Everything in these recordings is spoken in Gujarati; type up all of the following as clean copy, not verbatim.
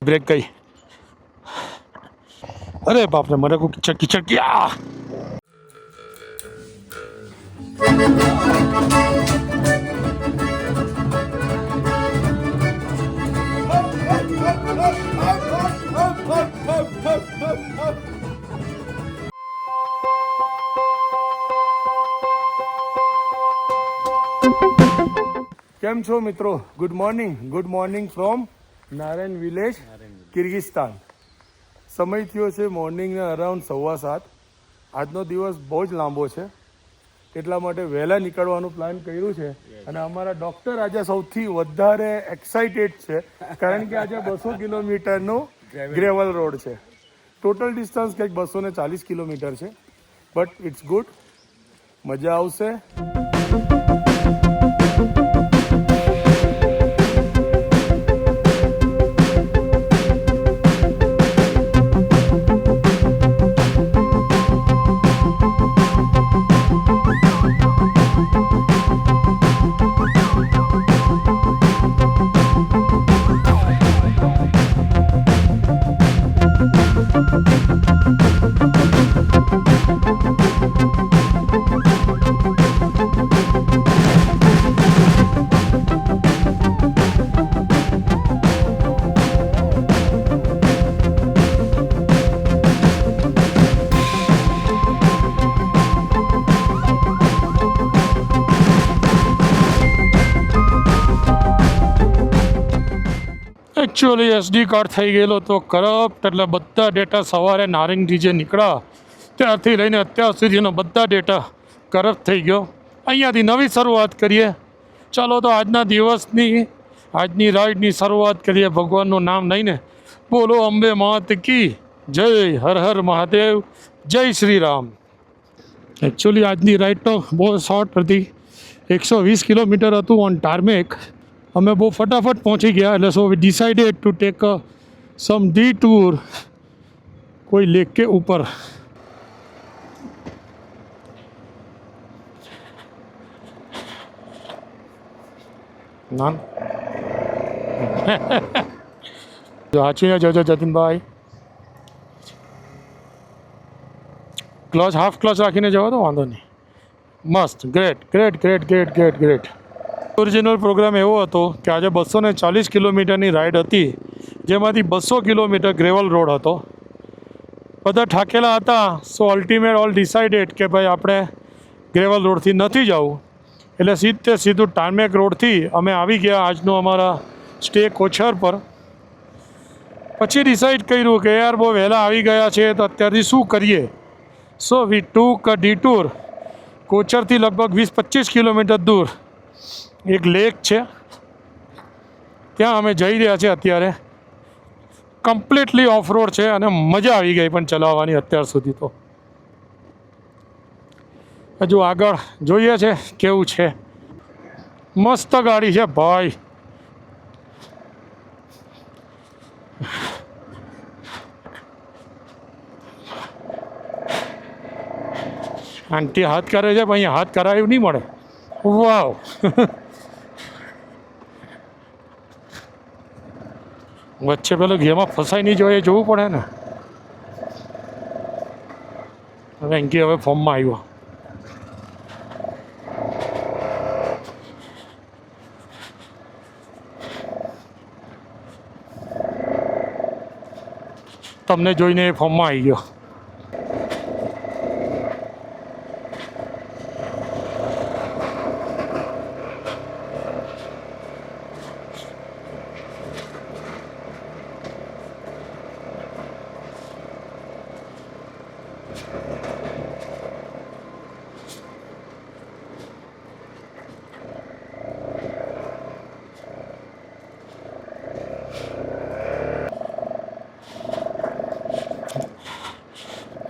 બ્રેક ગઈ. અરે બાપરે, મને કોઈ કિચડ કિચડ ક્યાં. કેમ છો મિત્રો? Good morning from Narayan village, કિર્ગિસ્તાન. સમય થયો છે મોર્નિંગના અરાઉન્ડ 7:15. આજનો દિવસ બહુ જ લાંબો છે, એટલા માટે વહેલા નીકળવાનું પ્લાન કર્યું છે. અને અમારા ડૉક્ટર આજે સૌથી વધારે એક્સાઇટેડ છે, કારણ કે આજે 200 કિલોમીટરનો ગ્રેવલ રોડ છે. ટોટલ ડિસ્ટન્સ કંઈક 240 કિલોમીટર છે, બટ ઇટ્સ ગુડ, મજા આવશે. એકચ્યુઅલી SD કાર્ડ થઈ ગયેલો તો કરપ્ટ, એટલે બધા ડેટા સવારે નારંગી જે નીકળ્યા ત્યારથી લઈને અત્યાર સુધીનો બધા ડેટા કરપ્ટ થઈ ગયો. અહીંયાથી નવી શરૂઆત કરીએ. ચાલો તો આજના દિવસની, આજની રાઈડની શરૂઆત કરીએ ભગવાનનું નામ લઈને. બોલો અંબે માત કી જય, હર હર મહાદેવ, જય શ્રી રામ. એકચ્યુઅલી આજની રાઈડ તો બહુ શોર્ટ હતી, 120 કિલોમીટર હતું ઓન ટાર્મેક. અમે બહુ ફટાફટ પહોંચી ગયા, એટલે so we decided to take some detour કોઈ લેક કે ઉપર. ના વાંચીને જજો જતીનભાઈ. ક્લચ હાફ ક્લચ રાખીને જવા તો વાંધો નહીં. મસ્ત, ગ્રેટ. ઓરિજિનલ પ્રોગ્રામ એવો હતો કે આજે 240 કિલોમીટરની રાઈડ હતી, જેમાંથી 200 કિલોમીટર ગ્રેવલ રોડ હતો. બધા થાકેલા હતા, સો અલ્ટિમેટ ઓલ ડિસાઇડેડ કે ભાઈ આપણે ગ્રેવલ રોડથી નથી જવું, એટલે સીધું ટાર્મેક રોડથી અમે આવી ગયા આજનો અમારા સ્ટે કોચર પર. પછી ડિસાઇડ કર્યું કે યાર બહુ વહેલા આવી ગયા છે તો અત્યારથી શું કરીએ. સો વી ટુક અ ડીટૂર. કોચરથી લગભગ 20-25 કિલોમીટર દૂર એક લેક છે, ત્યાં અમે જઈ રહ્યા છીએ અત્યારે. કમ્પ્લીટલી ઓફ રોડ છે અને મજા આવી ગઈ પણ ચલાવવાની અત્યાર સુધી. તો હજુ આગળ જોઈએ છે કેવું છે. મસ્ત ગાડી છે ભાઈ. આંટી હાથ કરે છે પણ અહીંયા હાથ કરાયું નહીં મળે. વાવ. વચ્ચે પેલો ઘેમાં ફસાઈ નહીં જોઈએ, જોવું પડે ને. વેંકી હવે ફોર્મમાં આવ્યો. તમને જોઈને એ ફોર્મમાં આવી ગયો.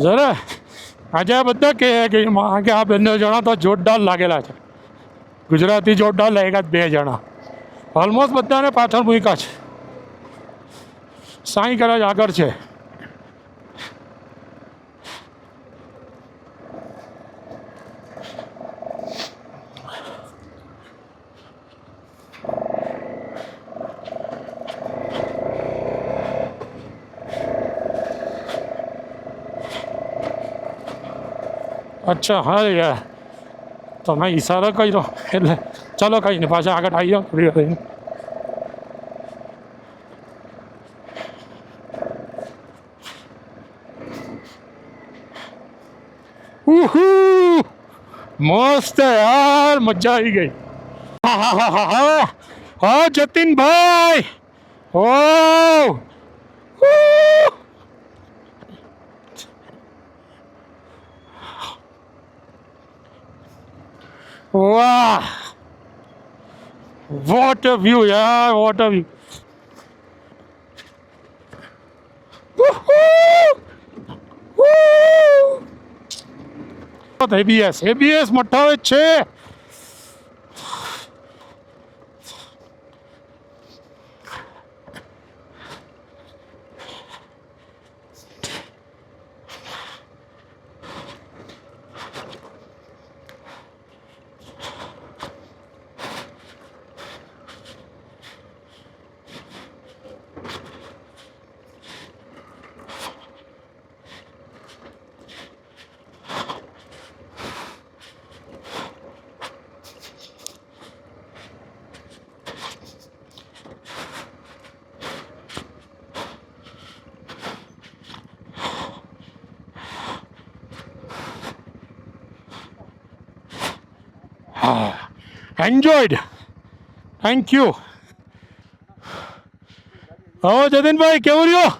જરા આજે આ બધા કહે કે આ બંને જણા તો જોરદાર લાગેલા છે. ગુજરાતી જોરદાર લાગ્યા 2 જણા. ઓલમોસ્ટ બધાને પાછળ મૂક્યા છે. 60 કદાચ આગળ છે. અચ્છા હા યાર તમે ઈશારો કર્યો એટલે ચલો કંઈ નહીં પાછા આગળ આવી જાઓ થોડી વાર ઉહુ મસ્ત યાર મજા આવી ગઈ હા હા હા હા હા હા જતીનભાઈ ઓ વાહ વોટ અ વ્યૂ યાર વોટ અ વ્યૂ એબીએસ મઠ્ઠાવે છે એન્જોયડ થેન્ક યુ હો જતીનભાઈ કેવું રહ્યો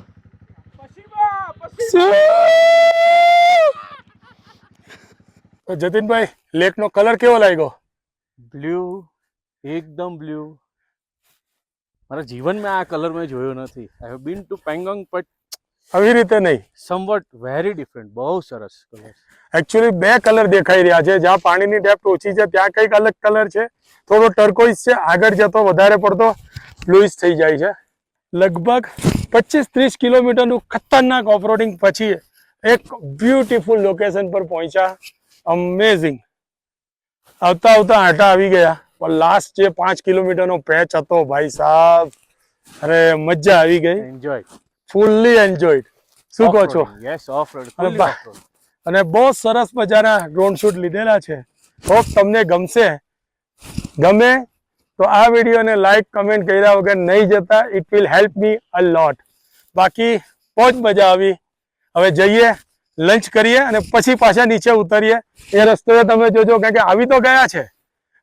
તો જતીનભાઈ લેકનો કલર કેવો લાગ્યો બ્લુ એકદમ બ્લુ મારા જીવનમાં આ કલર મેં જોયો નથી I have been two Pangong but આવી રીતે નહીં સમવટ વેરી ડિફરન્ટ બહુ સરસ કલર એકચ્યુઅલી બે કલર દેખાઈ રહ્યા છે જ્યાં પાણીની ડેપ્થ ઓછી છે ત્યાં કંઈક અલગ કલર છે થોડો ટર્કોઇઝ છે આગળ જતો વધારે પડતો બ્લુઇશ થઈ જાય છે લગભગ 25-30 કિલોમીટરનું ખતરનાક ઓફરોડિંગ પછી એક બ્યુટીફુલ લોકેશન પર પહોંચ્યા અમેઝિંગ આવતા આવતા આંટા આવી ગયા પણ લાસ્ટ જે 5 કિલોમીટરનો પેચ હતો ભાઈ સાહેબ અરે મજા આવી ગઈ એન્જોય ફૂલ્લી એન્જોયડ શું કહો છો યસ ઓફ રોડ અને બહુ સરસ મજાના ડ્રોન શૂટ લીધેલા છે હોપ તમને ગમશે ગમે તો આ વિડીયોને લાઈક કમેન્ટ કર્યા વગર નહીં જતા ઇટ વિલ હેલ્પ મી અ લોટ બાકી બહુ જ મજા આવી હવે જઈએ લંચ કરીએ અને પછી પાછા નીચે ઉતરીએ એ રસ્તે તમે જોજો કારણ કે આવી તો ગયા છે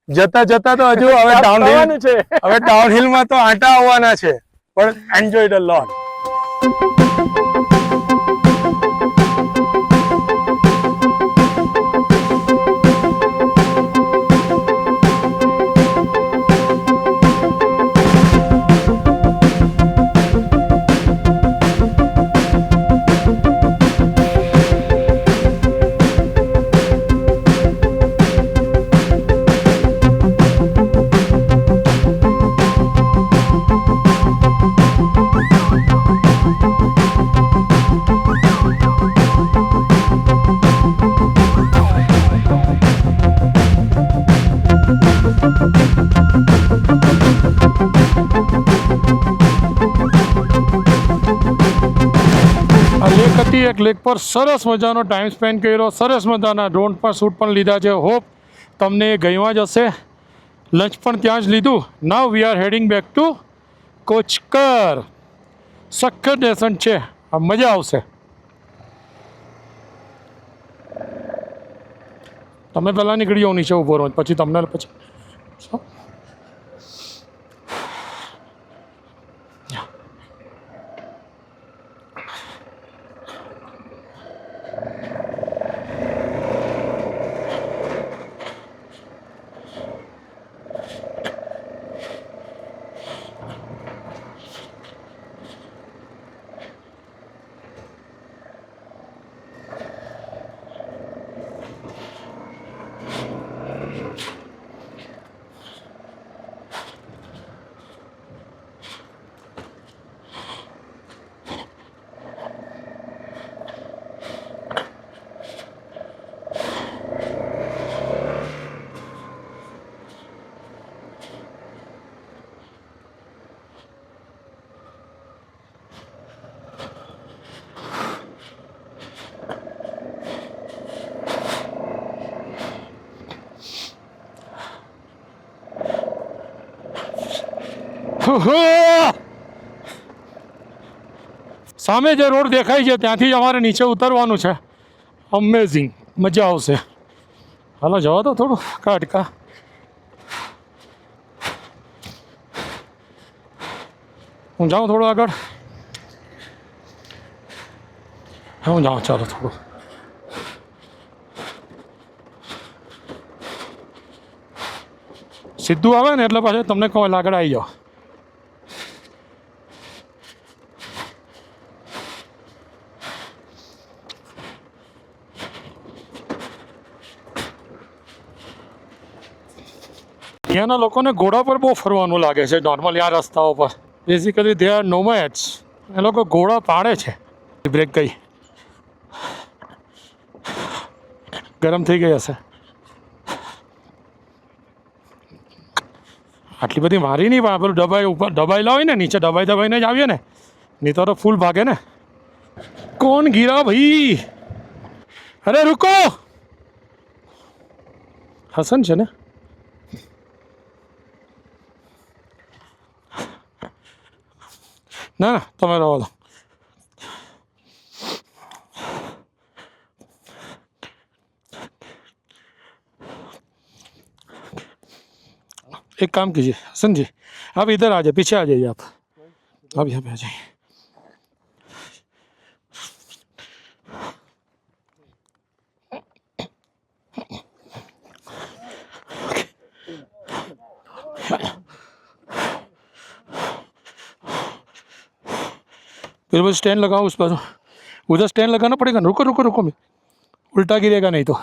જતા જતા તો હજુ હવે ડાઉનહિલ છે હવે ડાઉનહિલમાં તો આંટા આવવાના છે પણ એન્જોયડ અ લોટ એક લેક પર સરસ મજાનો ટાઈમ સ્પેન્ડ કર્યો સરસ મજાના ડ્રોન પર શૂટ પણ લીધા છે હોપ તમને એ ગઈમાં જ હશે લંચ પણ ત્યાં જ લીધું now we are heading back to Kochkor સખત ડેસન્ટ છે આ મજા આવશે તમે પહેલાં નીકળી જાઓ નીચે ઊભો રહો પછી તમને પછી સામે જે રોડ દેખાય છે ત્યાંથી જ અમારે નીચે ઉતરવાનું છે. અમેઝિંગ, મજા આવશે. હાલો જવા દો થોડું કાટકા. હું જાઉં થોડું આગળ. હું જાઉં, ચાલો થોડું. સીધું આવે ને એટલે પાછું તમને કહો આગળ આવી જાઓ. અહીંયાના લોકોને ઘોડા પર બહુ ફરવાનું લાગે છે નોર્મલી આ રસ્તાઓ પર. Basically they are નોમેડ્સ. એ લોકો ઘોડા પાડે છે. બ્રેક ગઈ, ગરમ થઈ ગઈ હશે. આટલી બધી મારી નહીં, પણ પેલું દબાઈ ઉપર દબાયેલા હોય ને, નીચે દબાઈને જ આવીએ ને, નહીં તો ફૂલ ભાગે ને. કોણ ગીરા ભાઈ? અરે રૂકો. હસન છે ને? ના ના, તમે રહો દો. एक काम कीजिए हसन जी, आप इधर आ जाइए, पीछे आ जाइए आप यहाँ पे आ जाइए. फिर वो स्टैंड लगाओ उस पर, उधर स्टैंड लगाना पड़ेगा. रुको रुको रुको, मैं उल्टा गिरेगा नहीं तो.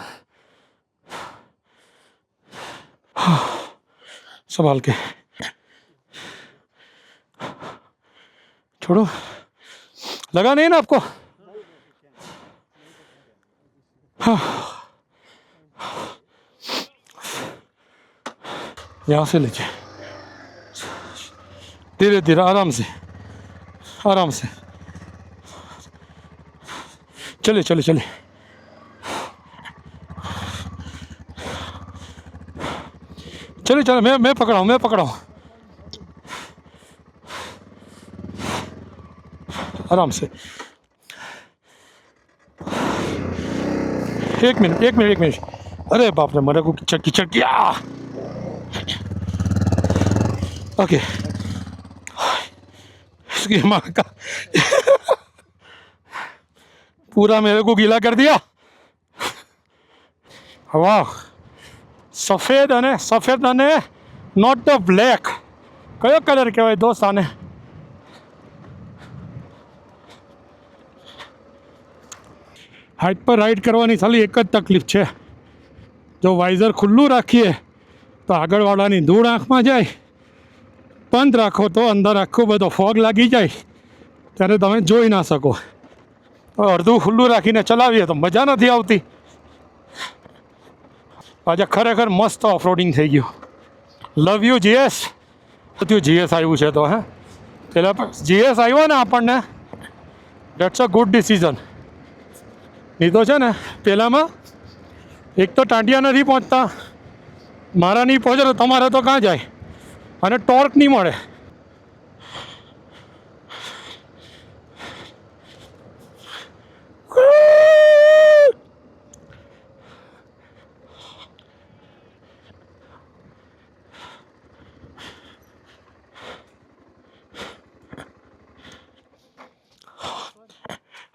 संभाल के छोड़ो. लगा नहीं ना आपको? हाँ. यहाँ से लीजिए, धीरे धीरे, आराम से आराम से. चलिए चलिए चलिए. चलिए चलो, मैं पकड़ाऊँ. आराम से. एक मिनट. अरे बाप रे, मेरे को कीचड़ किया. ओके, इसकी माँ का पूरा मेरे को गीला कर दिया. वाह, સફેદ અને નોટ ધ બ્લેક. કયો કલર કહેવાય દોસ્ત આને? હાઈટ પર રાઈડ કરવાની ખાલી એક જ તકલીફ છે. જો વાઇઝર ખુલ્લું રાખીએ તો આગળવાળાની ધૂળ આંખમાં જાય. બંધ રાખો તો અંદર આખો બધો ફોગ લાગી જાય, ત્યારે તમે જોઈ ના શકો. અડધું ખુલ્લું રાખીને ચલાવીએ તો મજા નથી આવતી. આજે ખરેખર મસ્ત ઓફરોડિંગ થઈ ગયું. Love you GS. જીએસ આવ્યું છે તો હે, પેલા જીએસ આવ્યો ને આપણને, ડેટ્સ અ ગુડ ડિસિઝન. નહીં તો છે ને પહેલાંમાં એક તો ટાંટિયા નથી પહોંચતા, મારા નહીં પહોંચે તો તમારે તો ક્યાં જાય, અને ટોર્ક નહીં મળે.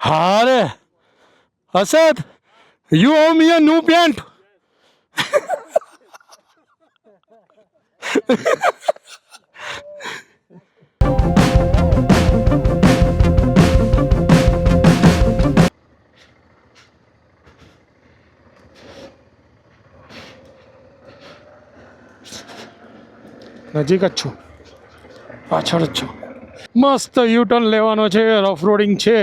હા રે હસદ, you owe me a new pant. નજીક જ છું, પાછળ જ છું. મસ્ત યુટર્ન લેવાનો છે, રફ રોડિંગ છે.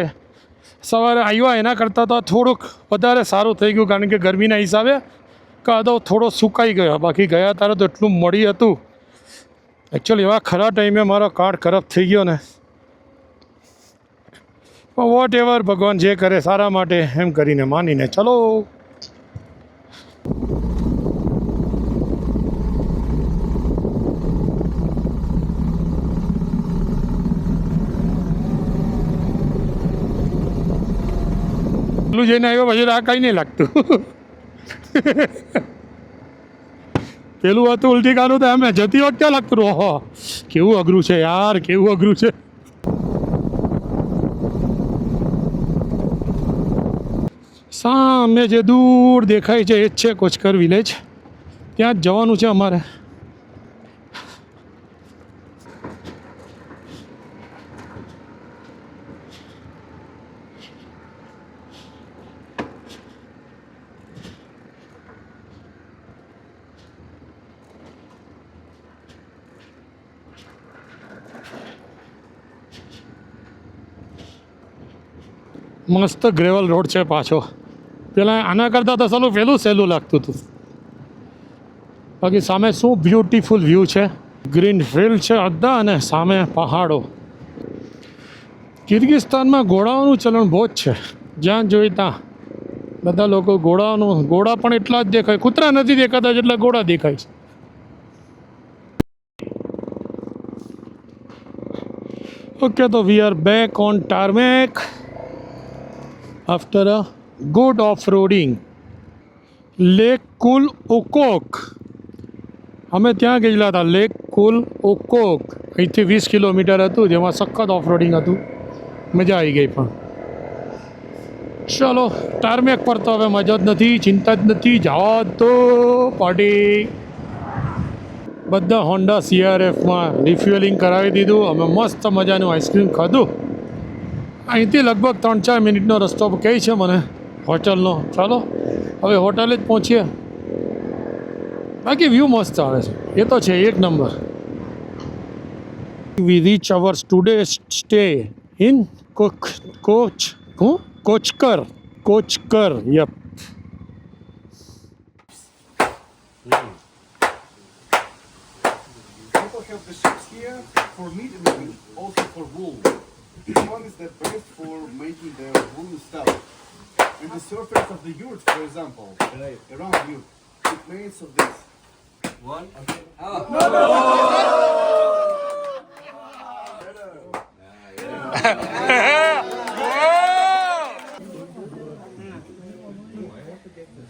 સવારે આવ્યા એના કરતાં તો થોડુંક વધારે સારું થઈ ગયું, કારણ કે ગરમીના હિસાબે કાદવ થોડો સુકાઈ ગયો. બાકી ગયા તારે તો એટલું મળી હતું. એકચ્યુઅલી એવા ખરા ટાઈમે મારો કાર્ડ ખરાબ થઈ ગયો ને. વોટ એવર, ભગવાન જે કરે સારા માટે એમ કરીને માનીને ચલો. પેલું જઈને આવ્યો પછી તો આ કંઈ નહીં લાગતું. પેલું હતું ઉલટી કાનું તો એમ જતી વખતે લાગતું ઓહો કેવું અઘરું છે યાર, કેવું અઘરું છે. સામે જે દૂર દેખાય છે એ જ છે કોચકર વિલેજ. ત્યાં જ જવાનું છે અમારે. મસ્ત ગ્રેવલ રોડ છે પાછો. પેલા આના કરતાં તો સાલું પેલું સહેલું લાગતું હતું. બાકી સામે શું બ્યુટીફુલ વ્યૂ છે. ગ્રીન ફિલ્ડ છે અડધા અને સામે પહાડો. કિર્ગિસ્તાનમાં ઘોડાઓનું ચલણ બહુ જ છે. જ્યાં જોઈ ત્યાં બધા લોકો ઘોડા પણ એટલા જ દેખાય. કૂતરા નથી દેખાતા જેટલા ઘોડા દેખાય છે. ઓકે તો we are back on tarmac after a good off-roading. Lake Kol Ukok અમે ત્યાં ગયેલા હતા. લેક કુલ ઓકોક અહીંથી 20 કિલોમીટર હતું, જેમાં સખત ઓફ-રોડિંગ હતું. મજા આવી ગઈ. પણ ચલો ટાર્મેક પર તો હવે મજા જ નથી, ચિંતા જ નથી. જવા તો પાર્ટી. બધા હોન્ડા CRFમાં રિફ્યુઅલિંગ કરાવી દીધું. અમે મસ્ત મજાનું આઈસ્ક્રીમ ખાધું. અહીંથી લગભગ 3-4 મિનિટનો રસ્તો કહે છે મને હોટલનો. ચાલો હવે હોટલે જ પહોંચીએ. બાકી વ્યૂ મસ્ત આવે છે, એ તો છે એક નંબર. We reach our today stay in Kochkor. Yup. People have the ships here for meat and also for wool. This one is the best for making the wool stuff. And the surface of the yurt, for example, around you, it made of this. One? Okay.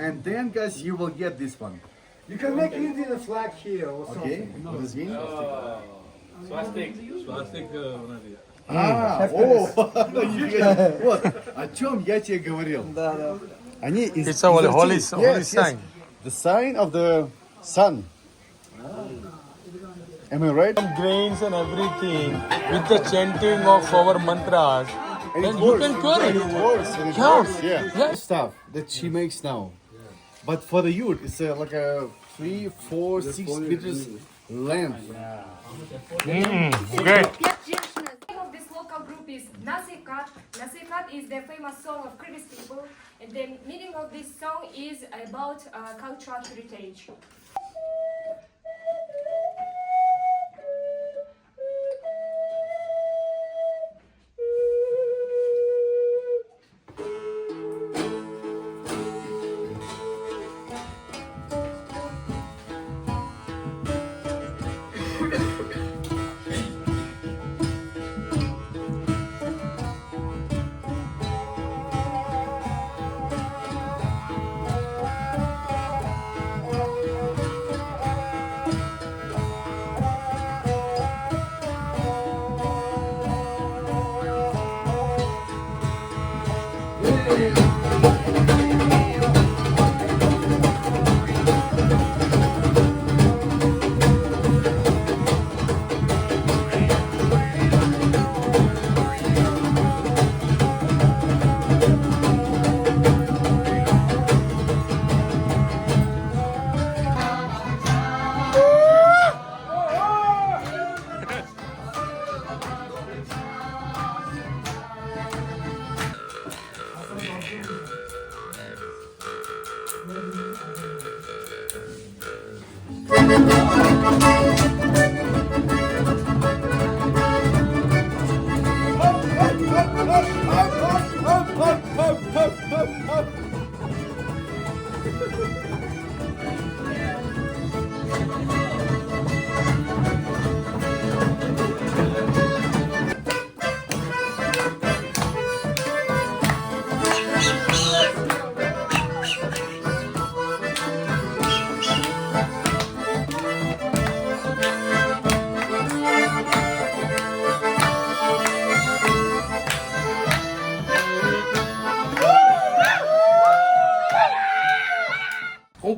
And then, guys, you will get this one. You can make Indian flag here or Okay? something. What does it mean? Swastik Oh! Вот, о чем я тебе говорил. Они It's a holy sign. The sign of the sun. Am I right? Grains and everything with the chanting of our mantras. And Then it you works. can cure it. And it works. And it Yeah. works. Yeah. Yeah. Stuff that she makes now. But for the yurt, it's like a 3, 4, 6 meters length. Great. The name of this local group is Nasikat. Nasikat is the famous song of Kyrgyz people, and the meaning of this song is about cultural heritage.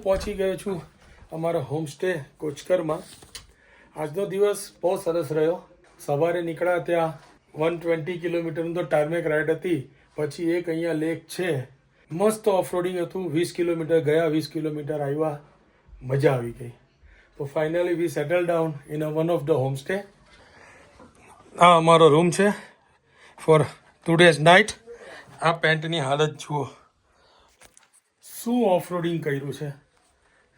પહોંચી ગયો છું અમારા હોમસ્ટે કોચકરમાં. આજનો દિવસ બહુ સરસ રહ્યો. સવારે નીકળ્યા ત્યાં 120 કિલોમીટરનું તો ટાર્મેક રાઇડ હતી. પછી એક અહીંયા લેક છે, મસ્ત ઓફરોડિંગ હતું. 20 કિલોમીટર ગયા, 20 કિલોમીટર આવ્યા, મજા આવી ગઈ. તો finally we settle down in one of the homestay. આ અમારો રૂમ છે ફોર ટુડેઝ નાઇટ. આ પેન્ટની હાલત જુઓ, શું ઓફરોડિંગ કર્યું છે.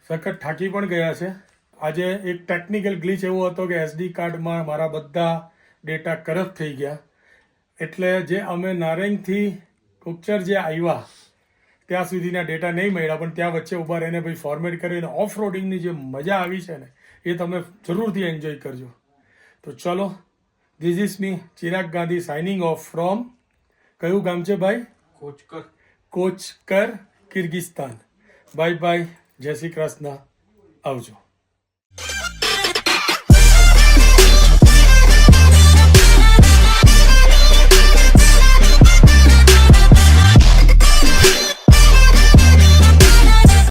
સખત થાકી પણ ગયા છે. આજે એક ટેકનિકલ ગ્લિચ એવો હતો કે SD કાર્ડમાં મારા બધા ડેટા કરપ્ટ થઈ ગયા. એટલે જે અમે નારેંગથી કુકચર જે આવ્યા ત્યાં સુધીના ડેટા નહીં મળ્યા, પણ ત્યાં વચ્ચે ઊભા રહીને ભાઈ ફોર્મેટ કરીને ઓફ રોડિંગની જે મજા આવી છે ને એ તમે જરૂરથી એન્જોય કરજો. તો ચલો, this is me Chirag Gandhi signing of from, કયું ગામ છે ભાઈ? કોચકર, કિર્ગિસ્તાન. બાય બાય, જય શ્રી કૃષ્ણ, આવજો.